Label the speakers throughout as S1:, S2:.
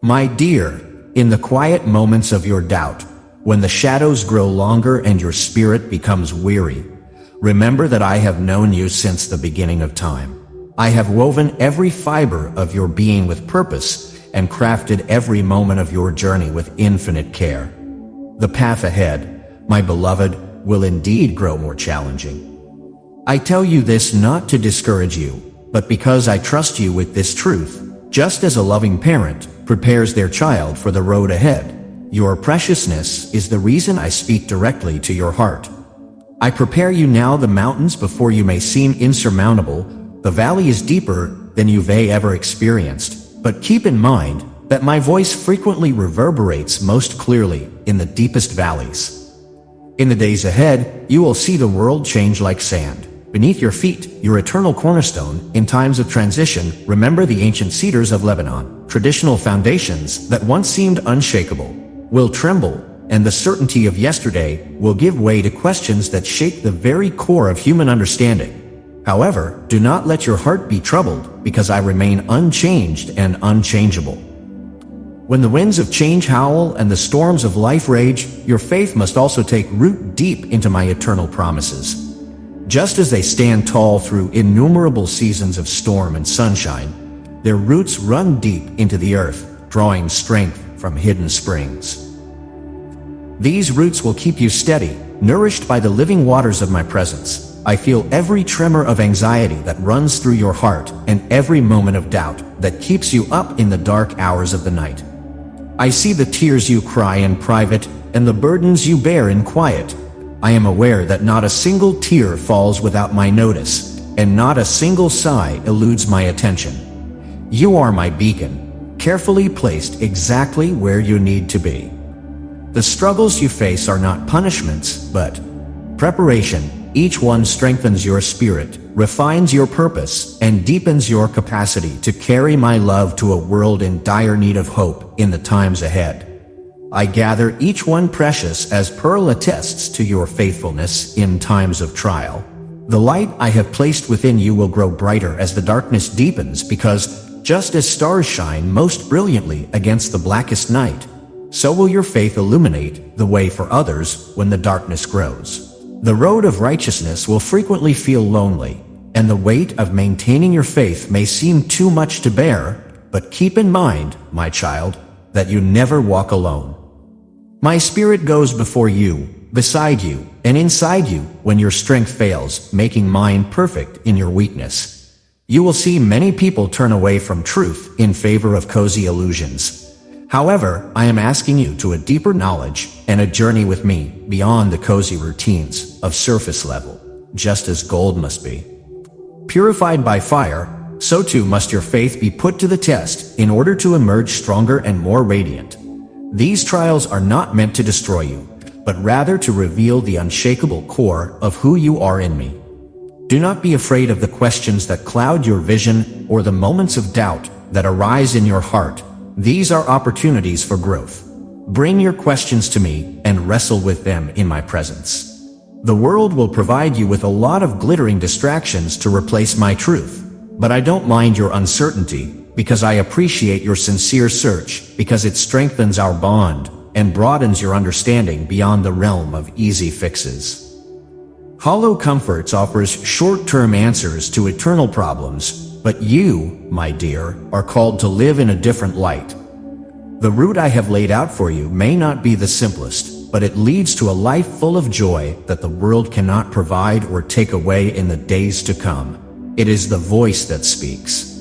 S1: My dear, in the quiet moments of your doubt, when the shadows grow longer and your spirit becomes weary, remember that I have known you since the beginning of time. I have woven every fiber of your being with purpose and crafted every moment of your journey with infinite care. The path ahead, my beloved, will indeed grow more challenging. I tell you this not to discourage you, but because I trust you with this truth, just as a loving parent prepares their child for the road ahead. Your preciousness is the reason I speak directly to your heart. I prepare you now the mountains before you may seem insurmountable. The valley is deeper than you've ever experienced, but keep in mind that my voice frequently reverberates most clearly in the deepest valleys. In the days ahead, you will see the world change like sand beneath your feet, your eternal cornerstone. In times of transition, remember the ancient cedars of Lebanon. Traditional foundations that once seemed unshakable will tremble, and the certainty of yesterday will give way to questions that shake the very core of human understanding. However, do not let your heart be troubled, because I remain unchanged and unchangeable. When the winds of change howl and the storms of life rage, your faith must also take root deep into my eternal promises. Just as they stand tall through innumerable seasons of storm and sunshine, their roots run deep into the earth, drawing strength from hidden springs. These roots will keep you steady, nourished by the living waters of my presence. I feel every tremor of anxiety that runs through your heart and every moment of doubt that keeps you up in the dark hours of the night. I see the tears you cry in private and the burdens you bear in quiet. I am aware that not a single tear falls without my notice, and not a single sigh eludes my attention. You are my beacon, carefully placed exactly where you need to be. The struggles you face are not punishments, but preparation. Each one strengthens your spirit, refines your purpose, and deepens your capacity to carry my love to a world in dire need of hope in the times ahead. I gather each one precious as pearl attests to your faithfulness in times of trial. The light I have placed within you will grow brighter as the darkness deepens, because just as stars shine most brilliantly against the blackest night, so will your faith illuminate the way for others when the darkness grows. The road of righteousness will frequently feel lonely, and the weight of maintaining your faith may seem too much to bear, but keep in mind, my child, that you never walk alone. My spirit goes before you, beside you, and inside you when your strength fails, making mine perfect in your weakness. You will see many people turn away from truth in favor of cozy illusions. However, I am asking you to a deeper knowledge and a journey with me beyond the cozy routines of surface level, just as gold must be purified by fire, so too must your faith be put to the test in order to emerge stronger and more radiant. These trials are not meant to destroy you, but rather to reveal the unshakable core of who you are in me. Do not be afraid of the questions that cloud your vision or the moments of doubt that arise in your heart. These are opportunities for growth. Bring your questions to me and wrestle with them in my presence. The world will provide you with a lot of glittering distractions to replace my truth, but I don't mind your uncertainty, because I appreciate your sincere search, because it strengthens our bond and broadens your understanding beyond the realm of easy fixes. Hollow Comforts offers short-term answers to eternal problems, but you, my dear, are called to live in a different light. The route I have laid out for you may not be the simplest, but it leads to a life full of joy that the world cannot provide or take away in the days to come. It is the voice that speaks.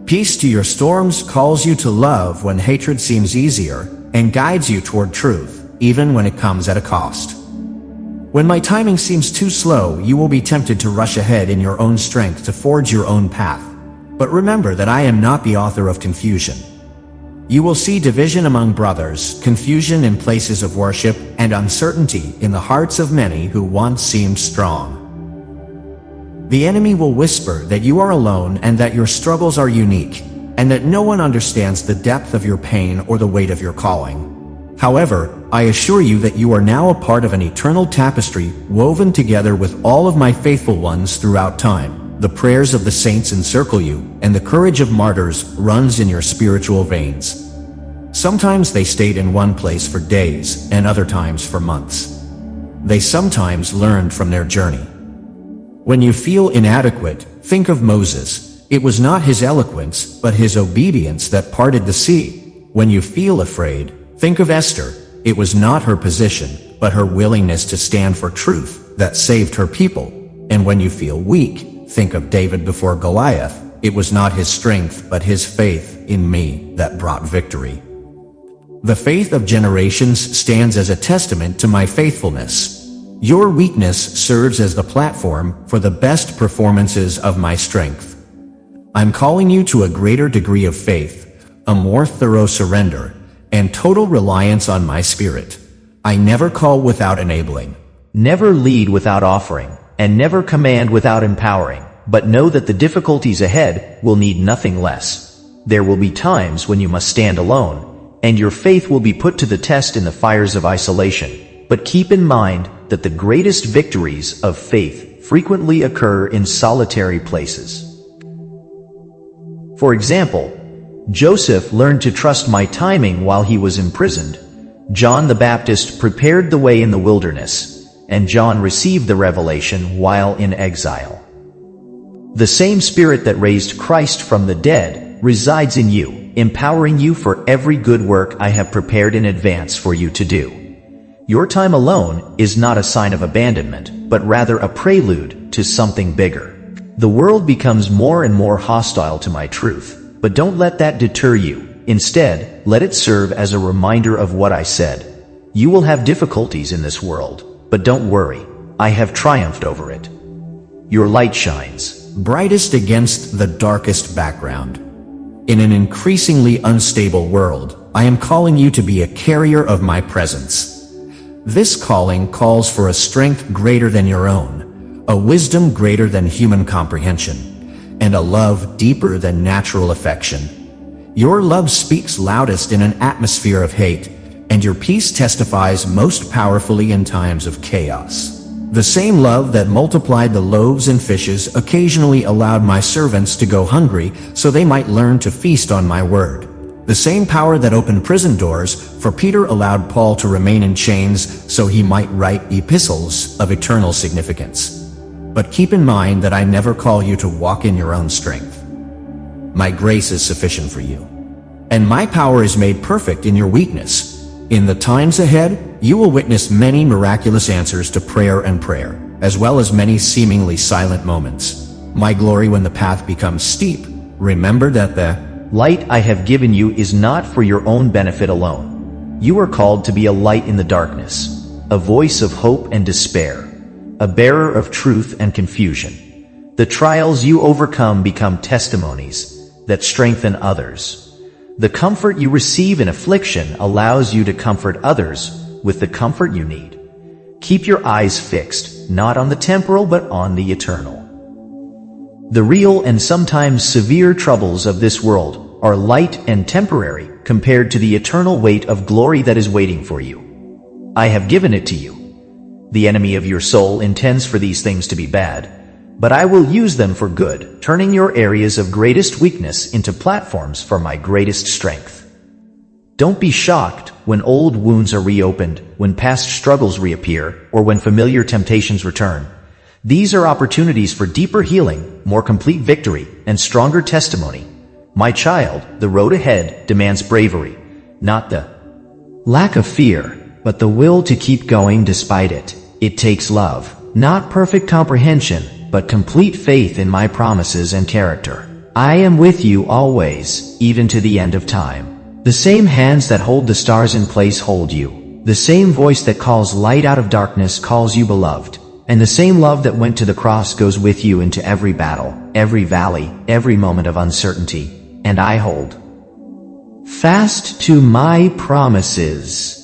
S1: Peace to your storms calls you to love when hatred seems easier, and guides you toward truth, even when it comes at a cost. When my timing seems too slow, you will be tempted to rush ahead in your own strength to forge your own path. But remember that I am not the author of confusion. You will see division among brothers, confusion in places of worship, and uncertainty in the hearts of many who once seemed strong. The enemy will whisper that you are alone and that your struggles are unique, and that no one understands the depth of your pain or the weight of your calling. However, I assure you that you are now a part of an eternal tapestry woven together with all of my faithful ones throughout time. The prayers of the saints encircle you, and the courage of martyrs runs in your spiritual veins. Sometimes they stayed in one place for days, and other times for months. They sometimes learned from their journey. When you feel inadequate, think of Moses. It was not his eloquence, but his obedience that parted the sea. When you feel afraid, think of Esther. It was not her position, but her willingness to stand for truth that saved her people. And when you feel weak, think of David before Goliath. It was not his strength, but his faith in me that brought victory. The faith of generations stands as a testament to my faithfulness. Your weakness serves as the platform for the best performances of my strength. I'm calling you to a greater degree of faith, a more thorough surrender, and total reliance on my Spirit. I never call without enabling.
S2: Never lead without offering, and never command without empowering, but know that the difficulties ahead will need nothing less. There will be times when you must stand alone, and your faith will be put to the test in the fires of isolation. But keep in mind that the greatest victories of faith frequently occur in solitary places. For example, Joseph learned to trust my timing while he was imprisoned. John the Baptist prepared the way in the wilderness, and John received the revelation while in exile. The same Spirit that raised Christ from the dead resides in you, empowering you for every good work I have prepared in advance for you to do. Your time alone is not a sign of abandonment, but rather a prelude to something bigger. The world becomes more and more hostile to my truth, but don't let that deter you. Instead, let it serve as a reminder of what I said. You will have difficulties in this world, but don't worry, I have triumphed over it. Your light shines
S1: brightest against the darkest background. In an increasingly unstable world, I am calling you to be a carrier of my presence. This calling calls for a strength greater than your own, a wisdom greater than human comprehension, and a love deeper than natural affection. Your love speaks loudest in an atmosphere of hate, and your peace testifies most powerfully in times of chaos. The same love that multiplied the loaves and fishes occasionally allowed my servants to go hungry so they might learn to feast on my word. The same power that opened prison doors for Peter allowed Paul to remain in chains so he might write epistles of eternal significance. But keep in mind that I never call you to walk in your own strength. My grace is sufficient for you, and my power is made perfect in your weakness. In the times ahead, you will witness many miraculous answers to prayer, as well as many seemingly silent moments. My glory when the path becomes steep. Remember that the
S2: light I have given you is not for your own benefit alone. You are called to be a light in the darkness, a voice of hope and despair, a bearer of truth and confusion. The trials you overcome become testimonies that strengthen others. The comfort you receive in affliction allows you to comfort others with the comfort you need. Keep your eyes fixed, not on the temporal but on the eternal. The real and sometimes severe troubles of this world are light and temporary compared to the eternal weight of glory that is waiting for you. I have given it to you. The enemy of your soul intends for these things to be bad, but I will use them for good, turning your areas of greatest weakness into platforms for my greatest strength. Don't be shocked when old wounds are reopened, when past struggles reappear, or when familiar temptations return. These are opportunities for deeper healing, more complete victory, and stronger testimony. My child, the road ahead demands bravery, not the lack of fear, but the will to keep going despite it. It takes love, not perfect comprehension, but complete faith in my promises and character. I am with you always, even to the end of time. The same hands that hold the stars in place hold you. The same voice that calls light out of darkness calls you beloved. And the same love that went to the cross goes with you into every battle, every valley, every moment of uncertainty. And I hold fast to my promises.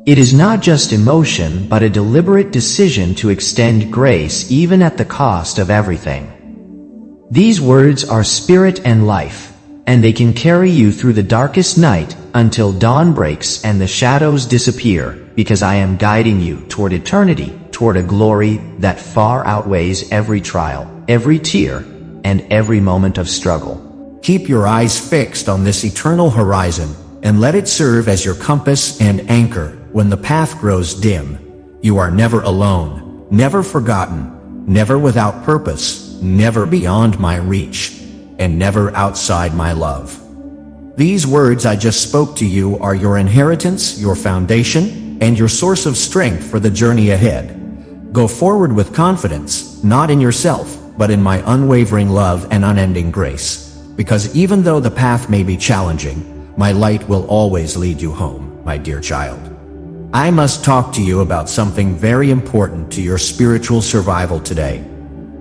S2: It is not just emotion, but a deliberate decision to extend grace even at the cost of everything. These words are spirit and life, and they can carry you through the darkest night until dawn breaks and the shadows disappear, because I am guiding you toward eternity, toward a glory that far outweighs every trial, every tear, and every moment of struggle.
S1: Keep your eyes fixed on this eternal horizon, and let it serve as your compass and anchor when the path grows dim. You are never alone, never forgotten, never without purpose, never beyond my reach, and never outside my love. These words I just spoke to you are your inheritance, your foundation, and your source of strength for the journey ahead. Go forward with confidence, not in yourself, but in my unwavering love and unending grace. Because even though the path may be challenging, my light will always lead you home, my dear child. I must talk to you about something very important to your spiritual survival today.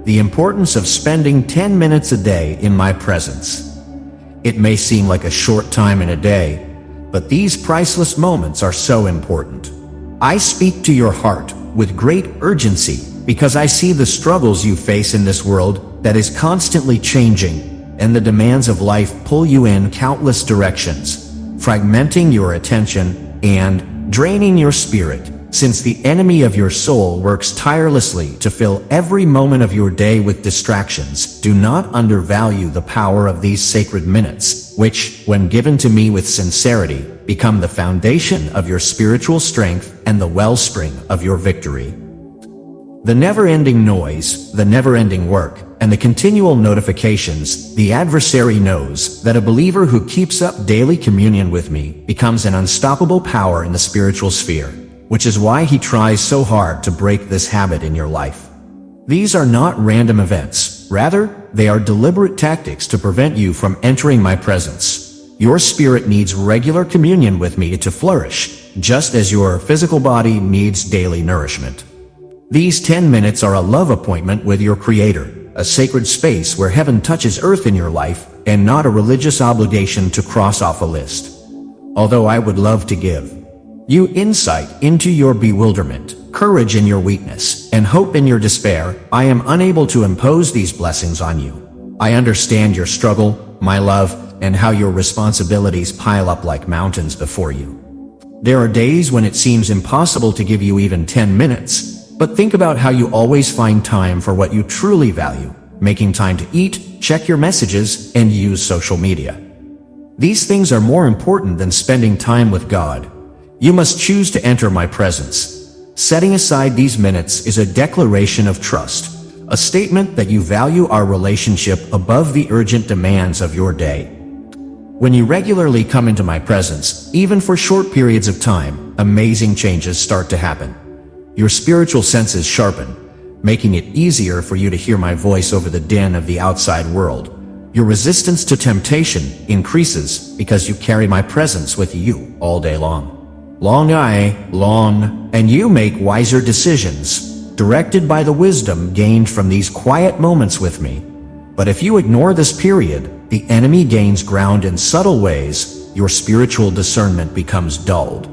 S1: The importance of spending 10 minutes a day in my presence. It may seem like a short time in a day, but these priceless moments are so important. I speak to your heart with great urgency because I see the struggles you face in this world that is constantly changing, and the demands of life pull you in countless directions, fragmenting your attention and draining your spirit, since the enemy of your soul works tirelessly to fill every moment of your day with distractions. Do not undervalue the power of these sacred minutes, which, when given to me with sincerity, become the foundation of your spiritual strength and the wellspring of your victory. The never-ending noise, the never-ending work, and the continual notifications, the adversary knows that a believer who keeps up daily communion with me becomes an unstoppable power in the spiritual sphere, which is why he tries so hard to break this habit in your life. These are not random events. Rather, they are deliberate tactics to prevent you from entering my presence. Your spirit needs regular communion with me to flourish, just as your physical body needs daily nourishment. These 10 minutes are a love appointment with your Creator, a sacred space where heaven touches earth in your life, and not a religious obligation to cross off a list. Although I would love to give you insight into your bewilderment, courage in your weakness, and hope in your despair, I am unable to impose these blessings on you. I understand your struggle, my love, and how your responsibilities pile up like mountains before you. There are days when it seems impossible to give you even 10 minutes, but think about how you always find time for what you truly value, making time to eat, check your messages, and use social media. These things are more important than spending time with God. You must choose to enter my presence. Setting aside these minutes is a declaration of trust, a statement that you value our relationship above the urgent demands of your day. When you regularly come into my presence, even for short periods of time, amazing changes start to happen. Your spiritual senses sharpen, making it easier for you to hear my voice over the din of the outside world. Your resistance to temptation increases because you carry my presence with you all day long. And you make wiser decisions, directed by the wisdom gained from these quiet moments with me. But if you ignore this period, the enemy gains ground in subtle ways. Your spiritual discernment becomes dulled,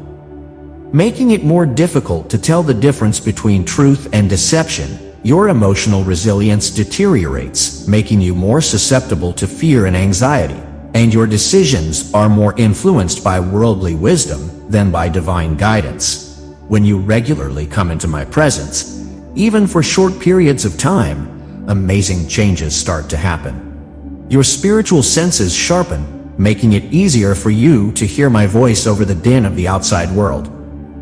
S1: making it more difficult to tell the difference between truth and deception. Your emotional resilience deteriorates, making you more susceptible to fear and anxiety, and your decisions are more influenced by worldly wisdom than by divine guidance. When you regularly come into my presence, even for short periods of time, amazing changes start to happen. Your spiritual senses sharpen, making it easier for you to hear my voice over the din of the outside world.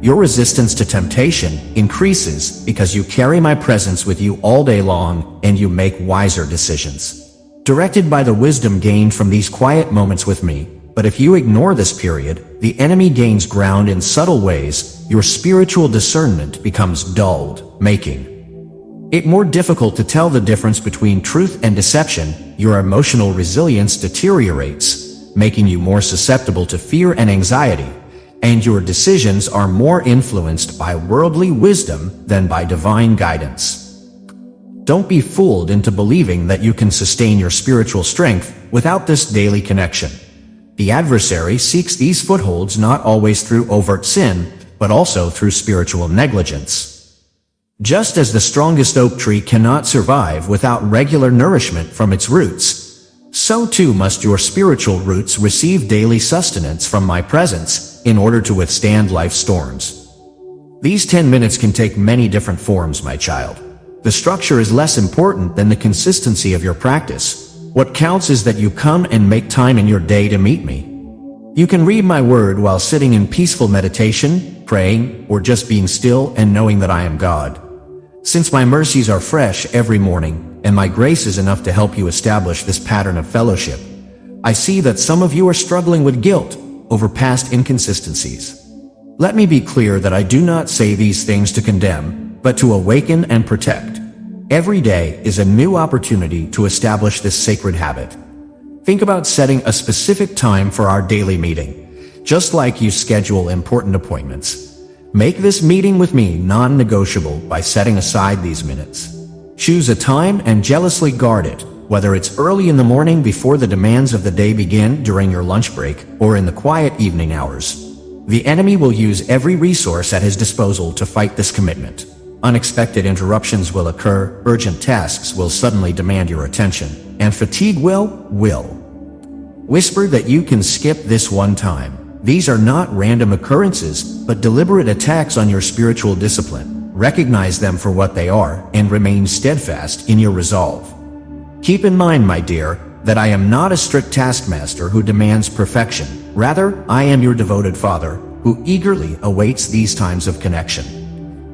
S1: Your resistance to temptation increases because you carry my presence with you all day long, and you make wiser decisions, directed by the wisdom gained from these quiet moments with me. But if you ignore this period, the enemy gains ground in subtle ways. Your spiritual discernment becomes dulled, making it more difficult to tell the difference between truth and deception. Your emotional resilience deteriorates, making you more susceptible to fear and anxiety, and your decisions are more influenced by worldly wisdom than by divine guidance. Don't be fooled into believing that you can sustain your spiritual strength without this daily connection. The adversary seeks these footholds not always through overt sin, but also through spiritual negligence. Just as the strongest oak tree cannot survive without regular nourishment from its roots, so too must your spiritual roots receive daily sustenance from my presence in order to withstand life's storms. These 10 minutes can take many different forms, my child. The structure is less important than the consistency of your practice. What counts is that you come and make time in your day to meet me. You can read my word while sitting in peaceful meditation, praying, or just being still and knowing that I am God. Since my mercies are fresh every morning, and my grace is enough to help you establish this pattern of fellowship, I see that some of you are struggling with guilt over past inconsistencies. Let me be clear that I do not say these things to condemn, but to awaken and protect. Every day is a new opportunity to establish this sacred habit. Think about setting a specific time for our daily meeting, just like you schedule important appointments. Make this meeting with me non-negotiable by setting aside these minutes. Choose a time and jealously guard it, whether it's early in the morning before the demands of the day begin during your lunch break or in the quiet evening hours. The enemy will use every resource at his disposal to fight this commitment. Unexpected interruptions will occur, urgent tasks will suddenly demand your attention, and fatigue will. Whisper that you can skip this one time. These are not random occurrences, but deliberate attacks on your spiritual discipline. Recognize them for what they are, and remain steadfast in your resolve. Keep in mind, my dear, that I am not a strict taskmaster who demands perfection. Rather, I am your devoted Father, who eagerly awaits these times of connection.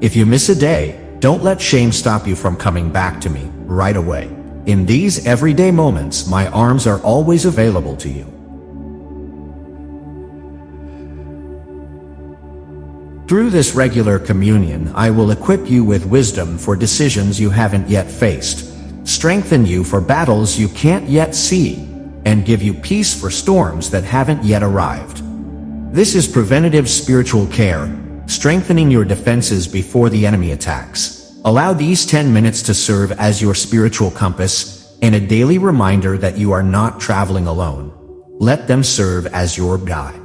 S1: If you miss a day, don't let shame stop you from coming back to me right away. In these everyday moments, my arms are always available to you. Through this regular communion, I will equip you with wisdom for decisions you haven't yet faced, strengthen you for battles you can't yet see, and give you peace for storms that haven't yet arrived. This is preventative spiritual care, strengthening your defenses before the enemy attacks. Allow these 10 minutes to serve as your spiritual compass and a daily reminder that you are not traveling alone. Let them serve as your guide.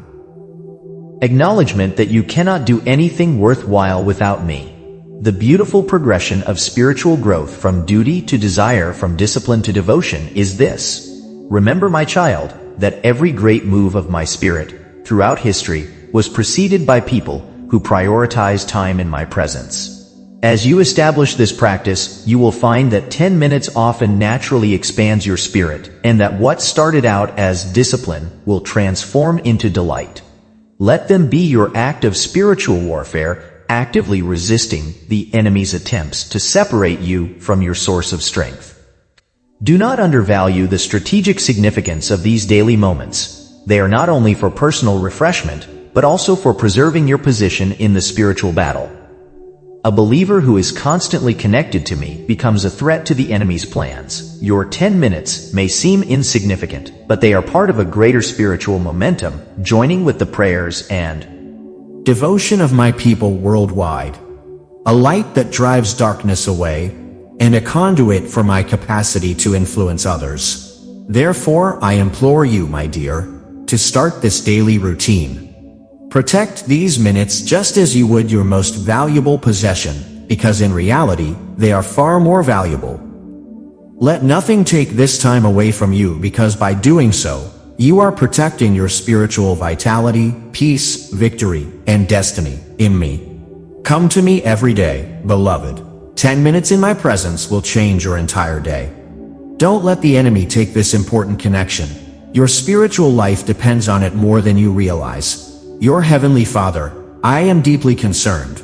S2: Acknowledgement that you cannot do anything worthwhile without me. The beautiful progression of spiritual growth from duty to desire, from discipline to devotion, is this. Remember, my child, that every great move of my Spirit throughout history was preceded by people who prioritize time in my presence. As you establish this practice, you will find that 10 minutes often naturally expands your spirit, and that what started out as discipline will transform into delight. Let them be your act of spiritual warfare, actively resisting the enemy's attempts to separate you from your source of strength. Do not undervalue the strategic significance of these daily moments. They are not only for personal refreshment, but also for preserving your position in the spiritual battle. A believer who is constantly connected to me becomes a threat to the enemy's plans. Your 10 minutes may seem insignificant, but they are part of a greater spiritual momentum, joining with the prayers and
S1: devotion of my people worldwide, a light that drives darkness away, and a conduit for my capacity to influence others. Therefore, I implore you, my dear, to start this daily routine. Protect these minutes just as you would your most valuable possession, because in reality, they are far more valuable. Let nothing take this time away from you, because by doing so, you are protecting your spiritual vitality, peace, victory, and destiny in me. Come to me every day, beloved. 10 minutes in my presence will change your entire day. Don't let the enemy take this important connection. Your spiritual life depends on it more than you realize. Your Heavenly Father, I am deeply concerned.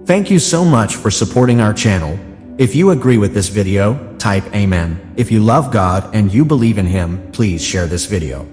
S1: Thank you so much for supporting our channel. If you agree with this video, type Amen. If you love God and you believe in Him, please share this video.